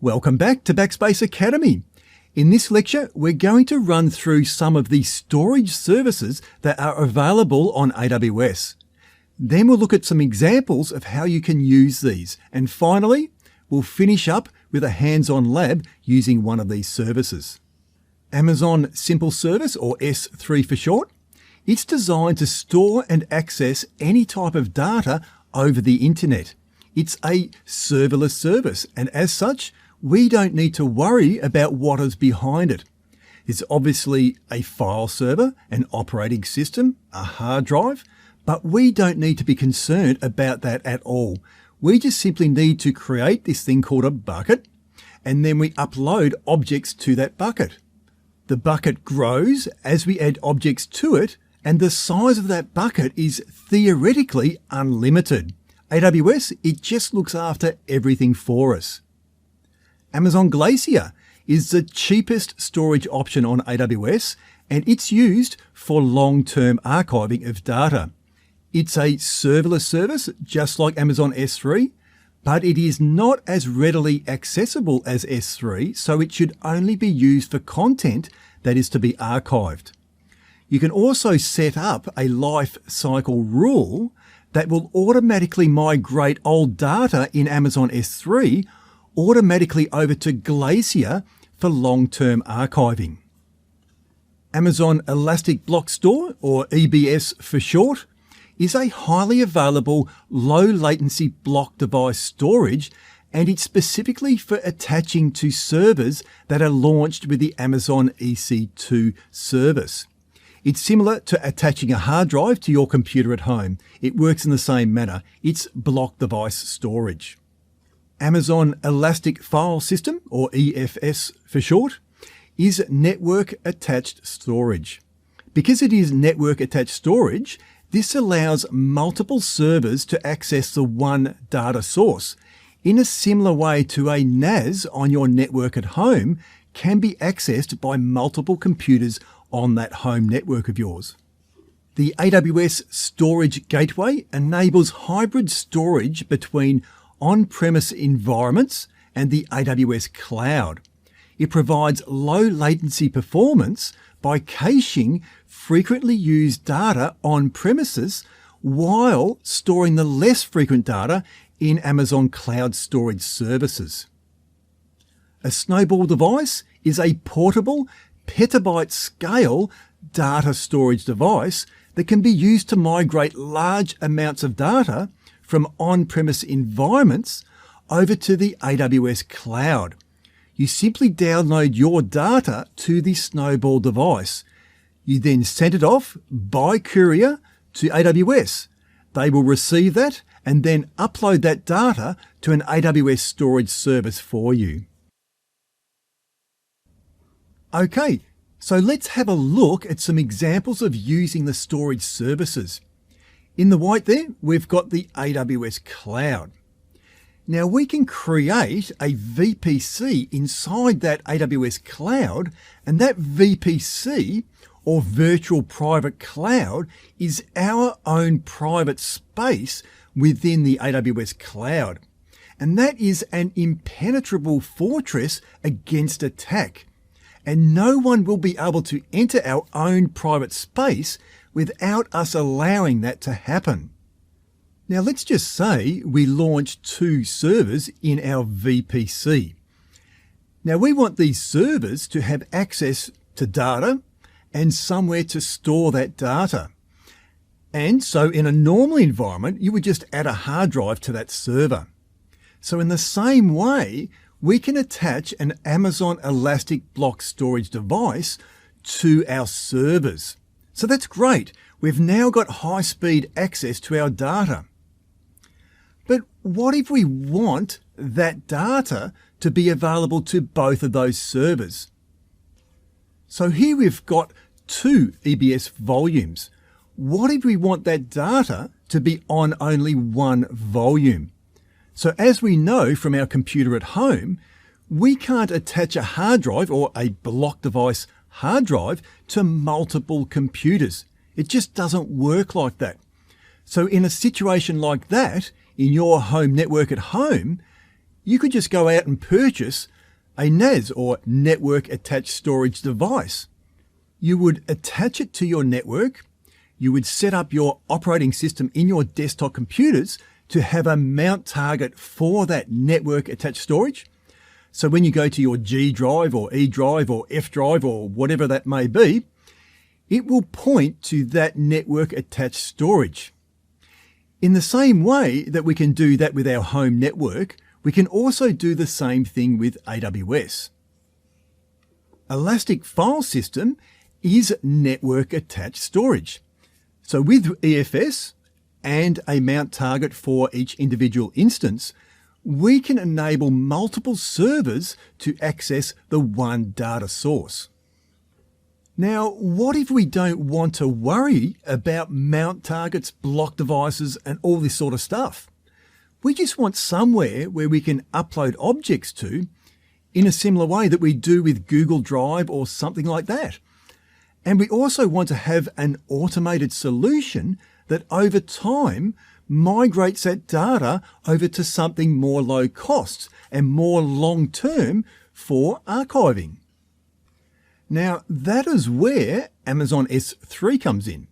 Welcome back to Backspace Academy. In this lecture, we're going to run through some of the storage services that are available on AWS. Then we'll look at some examples of how you can use these. And finally, we'll finish up with a hands-on lab using one of these services. Amazon Simple Service, or S3 for short. It's designed to store and access any type of data over the internet. It's a serverless service, and as such, we don't need to worry about what is behind it. It's obviously a file server, an operating system, a hard drive, but we don't need to be concerned about that at all. We just simply need to create this thing called a bucket, and then we upload objects to that bucket. The bucket grows as we add objects to it, and the size of that bucket is theoretically unlimited. AWS, it just looks after everything for us. Amazon Glacier is the cheapest storage option on AWS, and it's used for long-term archiving of data. It's a serverless service, just like Amazon S3, but it is not as readily accessible as S3, so it should only be used for content that is to be archived. You can also set up a life cycle rule that will automatically migrate old data in Amazon S3 automatically over to Glacier for long-term archiving. Amazon Elastic Block Store, or EBS for short, is a highly available low-latency block device storage, and it's specifically for attaching to servers that are launched with the Amazon EC2 service. It's similar to attaching a hard drive to your computer at home. It works in the same manner. It's block device storage. Amazon Elastic File System, or EFS for short, is network attached storage. Because it is network attached storage, this allows multiple servers to access the one data source in a similar way to a NAS on your network at home can be accessed by multiple computers on that home network of yours. The AWS Storage Gateway enables hybrid storage between on-premise environments and the AWS cloud. It provides low latency performance by caching frequently used data on premises while storing the less frequent data in Amazon Cloud Storage Services. A Snowball device is a portable, petabyte scale data storage device that can be used to migrate large amounts of data from on-premise environments over to the AWS cloud. You simply download your data to the Snowball device. You then send it off by courier to AWS. They will receive that and then upload that data to an AWS storage service for you. Okay, so let's have a look at some examples of using the storage services. In the white there, we've got the AWS cloud. Now we can create a VPC inside that AWS cloud, and that VPC, or virtual private cloud, is our own private space within the AWS cloud. And that is an impenetrable fortress against attack. And no one will be able to enter our own private space without us allowing that to happen. Now let's just say we launch 2 servers in our VPC. Now we want these servers to have access to data and somewhere to store that data. And so in a normal environment, you would just add a hard drive to that server. So in the same way, we can attach an Amazon Elastic Block Storage device to our servers. So that's great. We've now got high-speed access to our data. But what if we want that data to be available to both of those servers? So here we've got 2 EBS volumes. What if we want that data to be on only one volume? So as we know from our computer at home, we can't attach a hard drive or a block device hard drive to multiple computers. It just doesn't work like that. So in a situation like that, in your home network at home, you could just go out and purchase a NAS or Network Attached Storage device. You would attach it to your network. You would set up your operating system in your desktop computers to have a mount target for that network attached storage. So when you go to your G drive or E drive or F drive or whatever that may be, it will point to that network attached storage. In the same way that we can do that with our home network, we can also do the same thing with AWS. Elastic File System is network attached storage. So with EFS and a mount target for each individual instance, we can enable multiple servers to access the one data source. Now, what if we don't want to worry about mount targets, block devices, and all this sort of stuff? We just want somewhere where we can upload objects to in a similar way that we do with Google Drive or something like that. And we also want to have an automated solution that over time migrates that data over to something more low cost and more long-term for archiving. Now, that is where Amazon S3 comes in.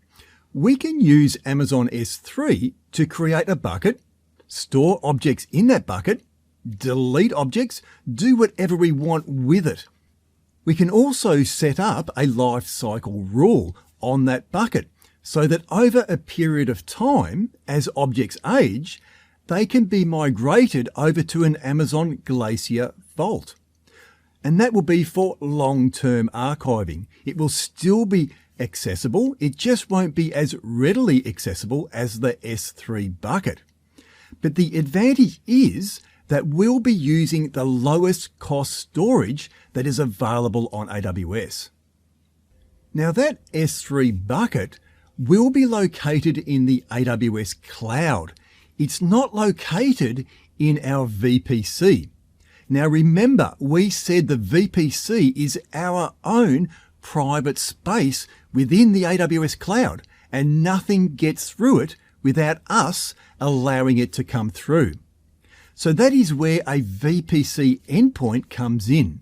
We can use Amazon S3 to create a bucket, store objects in that bucket, delete objects, do whatever we want with it. We can also set up a life cycle rule on that bucket so that over a period of time, as objects age, they can be migrated over to an Amazon Glacier vault. And that will be for long-term archiving. It will still be accessible. It just won't be as readily accessible as the S3 bucket. But the advantage is that we'll be using the lowest cost storage that is available on AWS. Now that S3 bucket will be located in the AWS cloud. It's not located in our VPC. Now remember, we said the VPC is our own private space within the AWS cloud, and nothing gets through it without us allowing it to come through. So that is where a VPC endpoint comes in.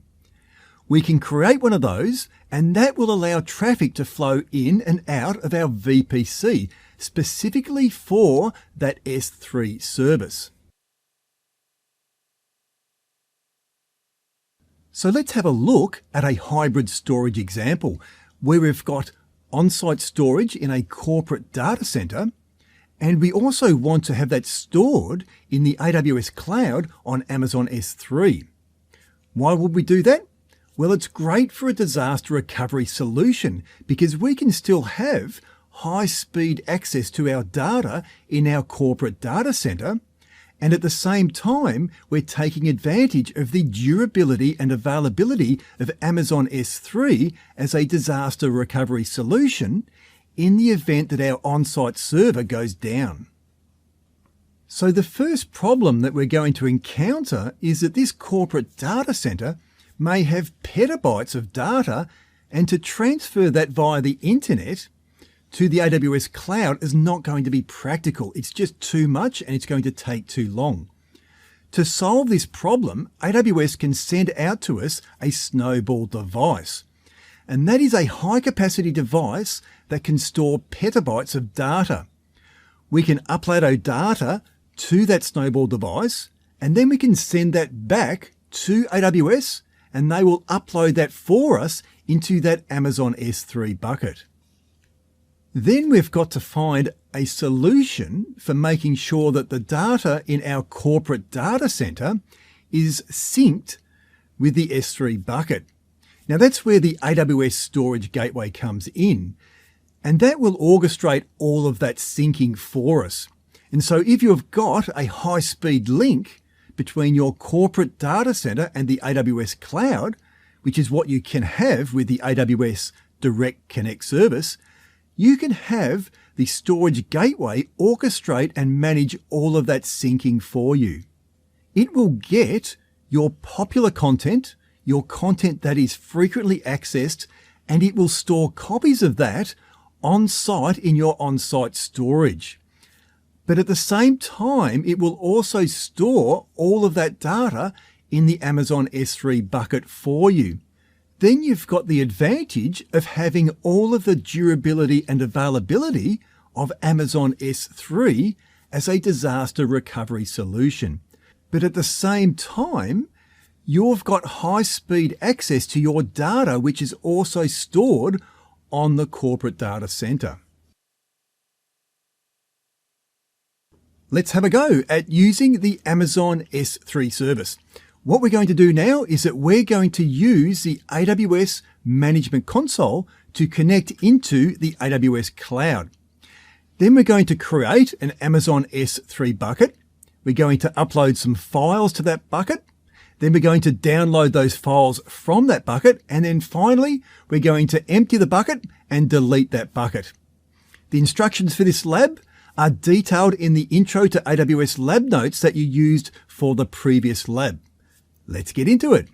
We can create one of those, and that will allow traffic to flow in and out of our VPC, specifically for that S3 service. So let's have a look at a hybrid storage example where we've got on-site storage in a corporate data center, and we also want to have that stored in the AWS cloud on Amazon S3. Why would we do that? Well, it's great for a disaster recovery solution because we can still have high-speed access to our data in our corporate data center, and at the same time, we're taking advantage of the durability and availability of Amazon S3 as a disaster recovery solution in the event that our on-site server goes down. So the first problem that we're going to encounter is that this corporate data center may have petabytes of data, and to transfer that via the internet to the AWS cloud is not going to be practical. It's just too much and it's going to take too long. To solve this problem, AWS can send out to us a Snowball device. And that is a high capacity device that can store petabytes of data. We can upload our data to that Snowball device, and then we can send that back to AWS, and they will upload that for us into that Amazon S3 bucket. Then we've got to find a solution for making sure that the data in our corporate data center is synced with the S3 bucket. Now that's where the AWS Storage Gateway comes in, and that will orchestrate all of that syncing for us. And so if you've got a high-speed link between your corporate data center and the AWS cloud, which is what you can have with the AWS Direct Connect service, you can have the storage gateway orchestrate and manage all of that syncing for you. It will get your popular content, your content that is frequently accessed, and it will store copies of that on site in your on-site storage. But at the same time, it will also store all of that data in the Amazon S3 bucket for you. Then you've got the advantage of having all of the durability and availability of Amazon S3 as a disaster recovery solution. But at the same time, you've got high-speed access to your data, which is also stored on the corporate data center. Let's have a go at using the Amazon S3 service. What we're going to do now is that we're going to use the AWS Management Console to connect into the AWS Cloud. Then we're going to create an Amazon S3 bucket. We're going to upload some files to that bucket. Then we're going to download those files from that bucket. And then finally, we're going to empty the bucket and delete that bucket. The instructions for this lab are detailed in the Intro to AWS lab notes that you used for the previous lab. Let's get into it.